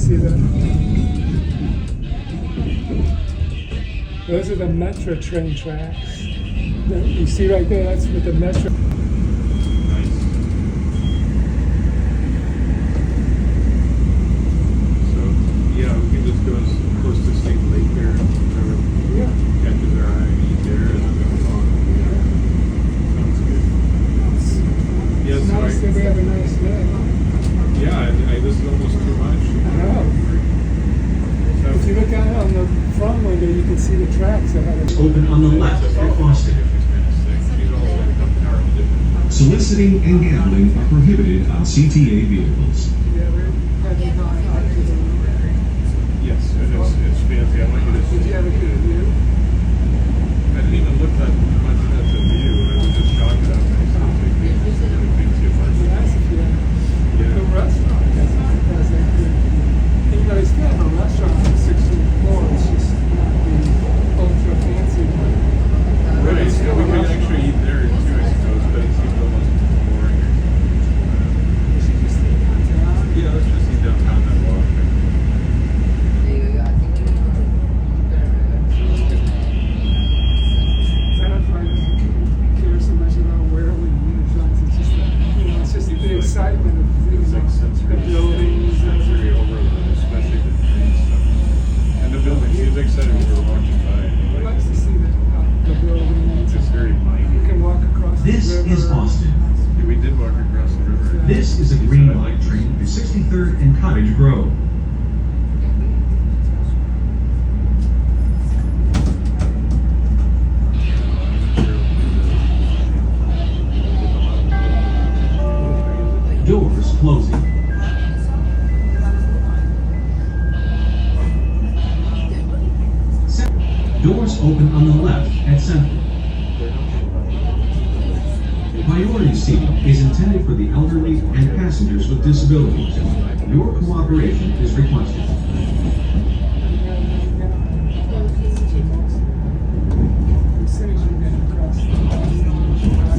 see that? Those are the metro train tracks. You see right there, that's with the metro. Nice. So, yeah, we can just go as close to State Lake there. Yeah. Catches our eye and eat there and then go along. Yeah. Sounds good. Yeah, It's so nice that we have a nice day. yeah, this is almost too much. I know. If you look out on the front window, you can see the tracks that have it. Open on the left at Boston. Soliciting and gambling are prohibited on CTA vehicles. Yeah, we're heading on out to the. Yes, it's fancy. I want you to Did you have a good view? I didn't even look that much at the view. I was just shocked at how nice it was. Really fancy apartment. Nice if you have the restaurant. Has that good. You know, it's kind of a restaurant on the 16th floor. It's just not the ultra fancy one. Right, It's still we a could restaurant. actually eat there too, I suppose, but it seems almost boring. You should just stay downtown. Yeah, let's just eat downtown and walk. I don't find care so much about where we eat. It's just that, it's just the excitement of It's like the sensory buildings. sensory overload, especially the train stuff. And the building, she was excited when we were walking by. He likes to see the buildings. It's very You mighty. can walk across This the river. is Boston. Yeah, we did walk across the river. This is a Green Line train to 63rd and Cottage Grove. Doors closing. Doors open on the left at Central. Priority seating is intended for the elderly and passengers with disabilities. Your cooperation is requested. As soon as you get across the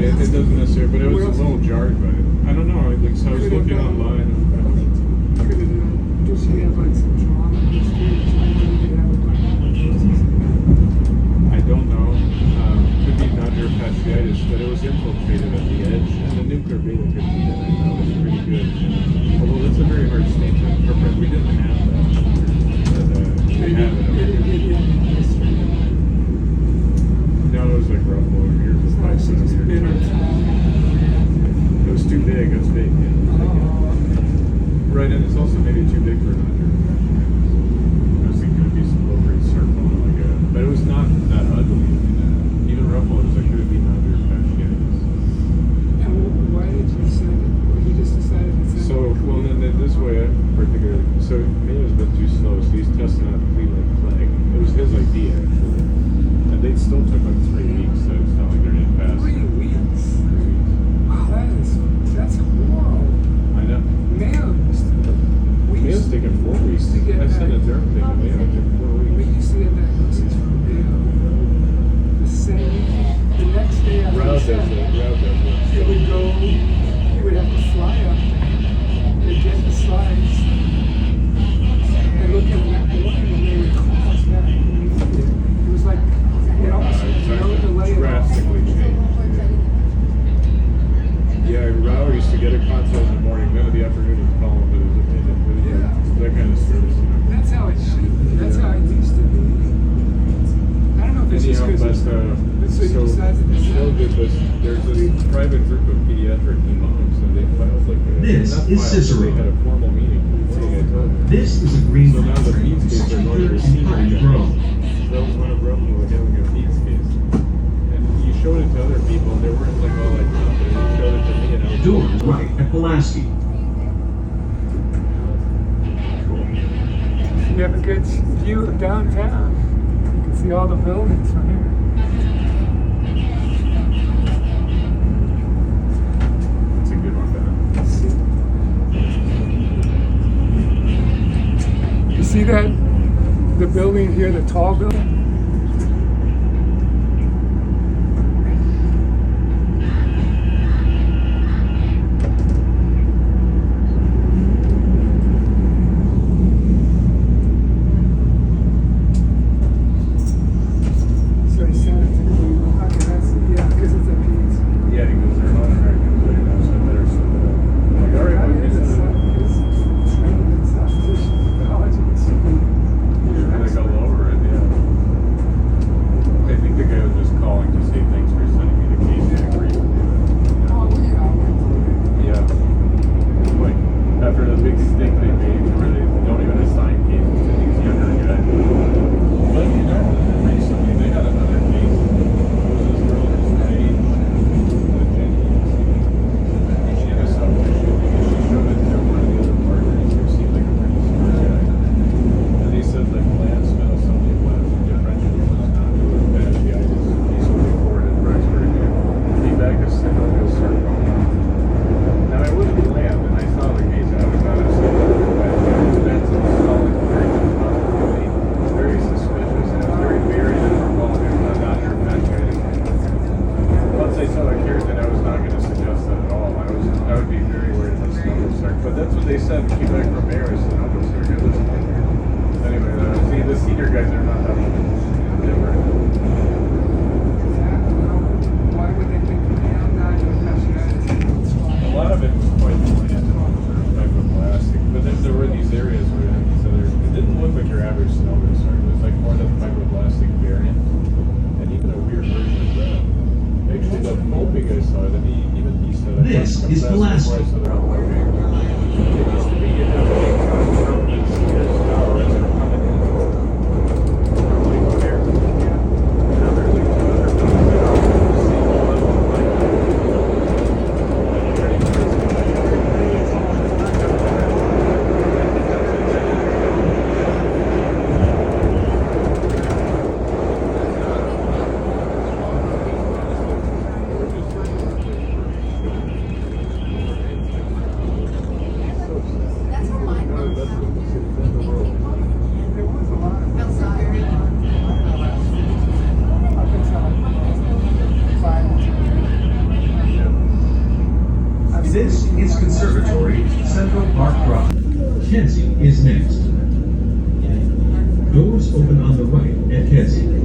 Right, it doesn't necessarily, but I was a little jarred by it. I don't know, like, so I was looking online. Could it, does she have like some trauma history or something? Did you have a I don't know. Could be nodular fasciitis, but it was infiltrated at the edge, and the nuclear beta-15 that I thought was pretty good. Although it's a very hard state to interpret. We didn't have that. But, they have it over here. No, it was like roughly over here for 5 centimeters. It was too big. It was big. Yeah. Right, and it's also maybe too big for nodular fasciitis. I was thinking it would be some low-grade circle, like a, but it was not that ugly. Even Ruffalo was like, could it be nodular fasciitis? And why did you send it? Or you just decided to send it? So, well, then this way, particularly, so maybe it was a bit too slow, so he's testing out the Cleveland Clinic. It was his idea, actually. And they still took like 3 weeks, so it's not like they're getting fast. 3 weeks? Wow, that's horrible. I know. Mayo used to, Mayo's taking 4 weeks. to get I sent a that- derm thing to Mayo, it took 4 we weeks. used to get diagnosis from Mayo the same, the next day after Rao the does send. it, Rao does it. It would go, you would have to fly up there, they'd get the slides, and look at that morning, and they would call us back. It was like, it almost had no delay at all. Drastically changed. Yeah, Rao used to get a consult in the morning, then in the afternoon he'd call him with his opinion. Yeah. That kind of service. That's how it should be, that's how it used to be. I don't know if it's just Anyhow, because but, so you decided to Phil send did this. There's this private group of pediatric hemocs, and they filed like a, This not is filed, Cicero. They had a formal meeting. I told them. This is a green So now the country, Pete's case are going to and receive high it. growth. That was one of Ruffalo having a Pete's case. And you showed it to other people, and they weren't like all like confident. You showed it to me, and I was Doors right at Pulaski. You have a good view of downtown. You can see all the buildings from here. That's a good one, Ben. You see that? The building here, the tall building? So he sent it to you. Okay, that's, yeah, because it's a piece. Yeah, he goes there on American, but he knows I better set it up. I'm like, all right, well, It's this is trained in statistician biology. like all over it, yeah. I think the guy was just calling to say thanks for sending me the case. I agree with you. Oh, yeah. Yeah. Like, after the big stink they made where they don't even assign cases to these younger guys. But you know, recently they had another case. It was this girl who's paid the Jenny. She had a submission because she showed it to one of the other partners who seemed like a pretty smart guy. And they said the gland smell something was differential was not doing fasciitis. He's looking forward to Rexburg. Feedback is synovial sarcoma. Now I wasn't gland and I saw the case out. I thought I said that's a solid very good possibility. It's very suspicious and it's very buried in the quality of the nodular fasciitis. Once I saw the keratin, I was not going to suggest that at all. I would be very worried about synovial sarcoma. But that's what they said. Feedback from Mayor is synovial sarcoma. Anyway, see, the senior guys are not that much different. Why would they think non-nodular fasciitis? A lot of it was quite bland and all sort of fibroblastic, but then there were these areas where it didn't look like your average synovial sarcoma. It was like more the fibroblastic variant, and even a weird version of that. Actually, the moping I saw, that even he said, I This thought is that's Pulaski. before I saw the moping. It used to be you'd have a big from each year's tower as they're coming in. Probably go there. Now there's like 2 other buildings that are all the same level of That's how mine This is Conservatory Central Park Drive. Kedzie is next. Doors open on the right at Kedzie.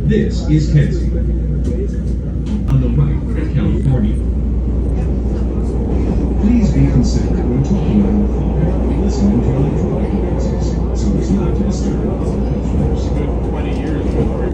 This is Kedzie. On the right at California. Please be considerate when talking on the phone or listening to electronic devices, so as not to disturb other customers. Good 20 years before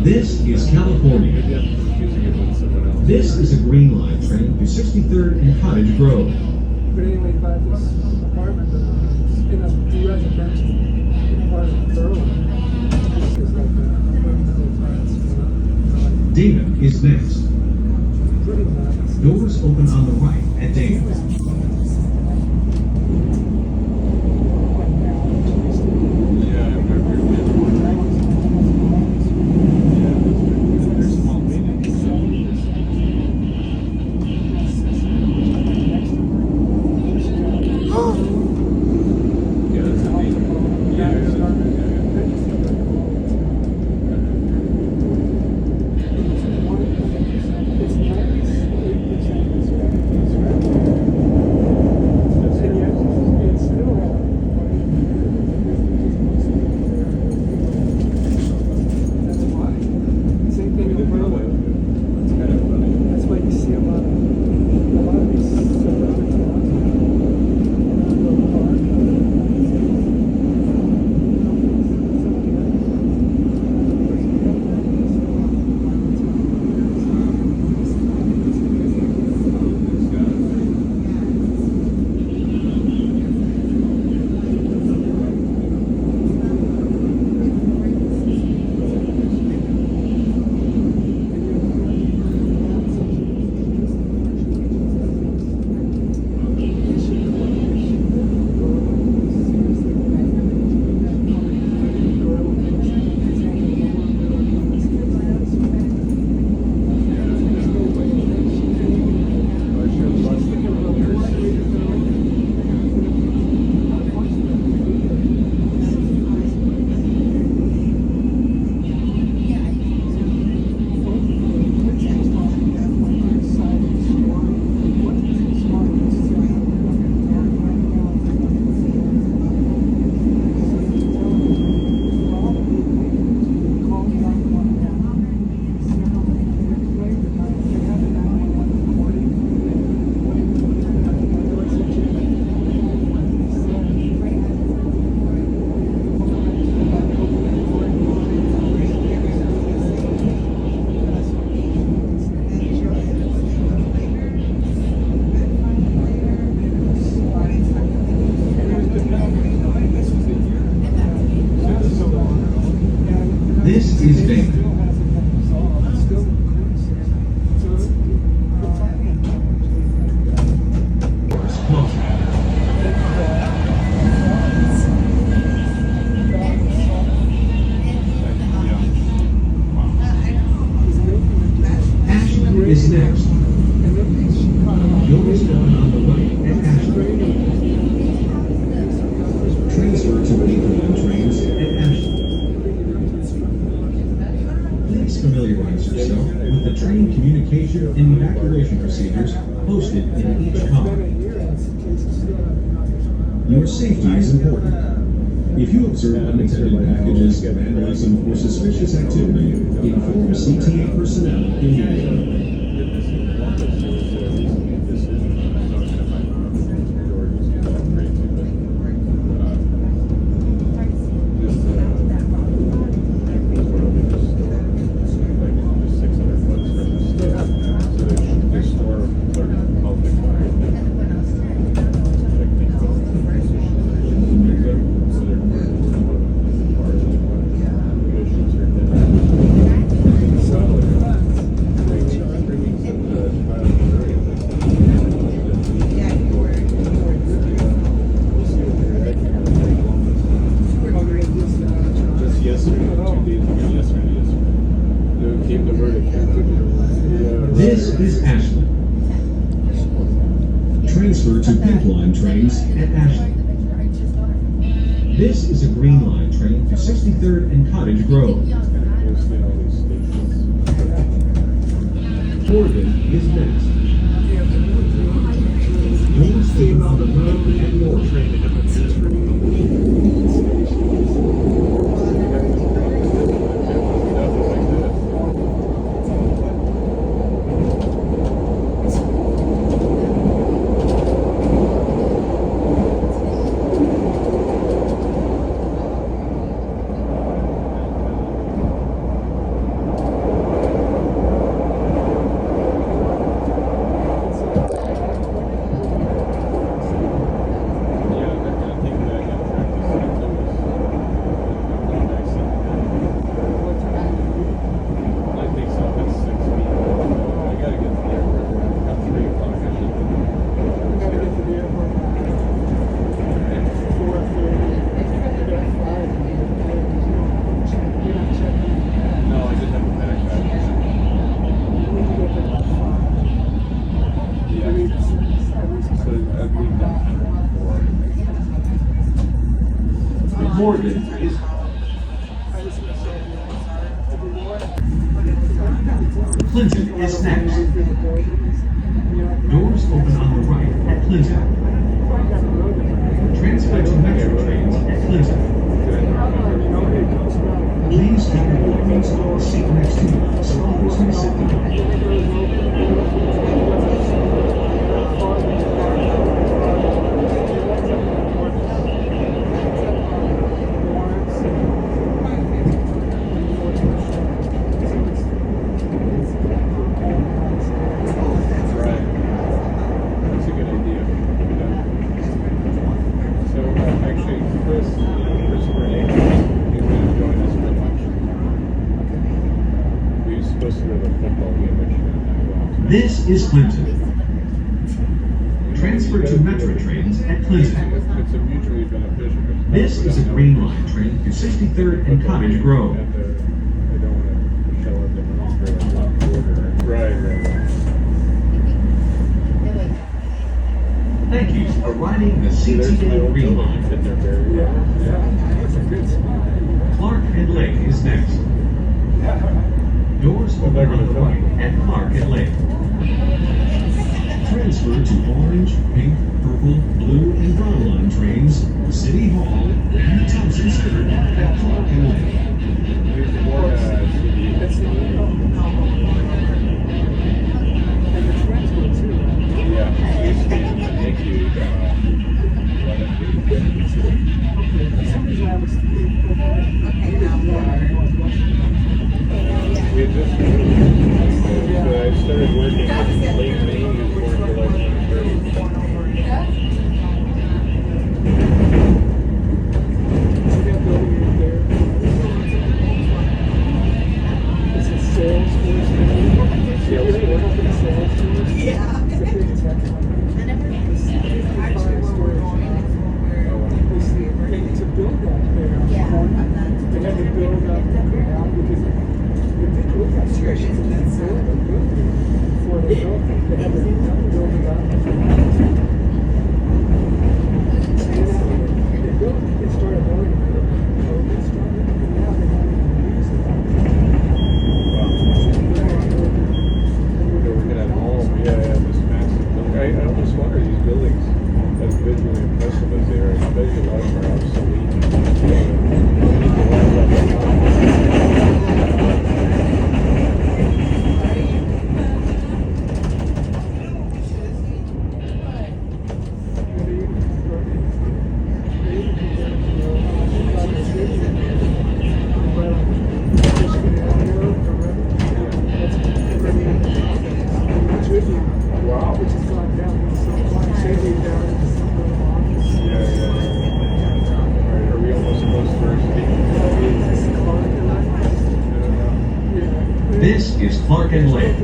This is California. This is a green line train to 63rd and Cottage Grove. But anyway, about this apartment in a residential part of Berlin. This is like middle class. Damon is next. Pretty nice. Doors open on the right at Damon. This is Dana. Still so it's Doors closing. Ashland is next. Doors open on the right at Ashland. Transfer to Pink Line trains at Ashland. Please familiarize yourself with the train communication and evacuation procedures posted in each car. Your safety is important. If you observe unattended packages, vandalism, or suspicious activity, inform CTA personnel immediately. This is Ashland. Transfer to Pink Line trains at Ashland. This is a Green Line train to 63rd and Cottage Grove. Morgan is next. Doors open on the road at Morgan. Morgan is Clinton is next. Doors open on the right at Clinton. Transfer to Metro trains at Clinton. Please keep your belongings on the seat next to you so others may sit down. This is Clinton. Transfer to Metro trains at Clinton. It's a mutually beneficial. This is a Green Line train to 63rd and Cottage Grove. I don't want to show up the money for like one quarter. Right. Thank you for riding the CTA Green Line. That's a good spot. Clark and Lake is next. Doors open on the right at Clark and Lake. Transfer to orange, pink, purple, blue, and brown line trains, City Hall, and Thompson Skirt at Clark and Lake. And the transfer too. Thank you. For some reason I was We had just so I started working in late May. He was born July 23rd. Park and Lake.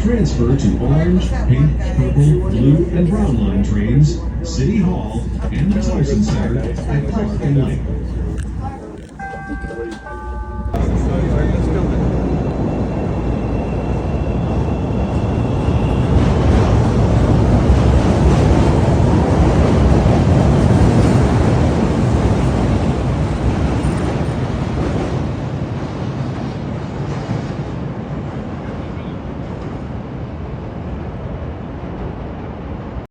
Transfer to orange, pink, purple, blue, and brown line trains, City Hall, and the Tyson Center at Park and Lake.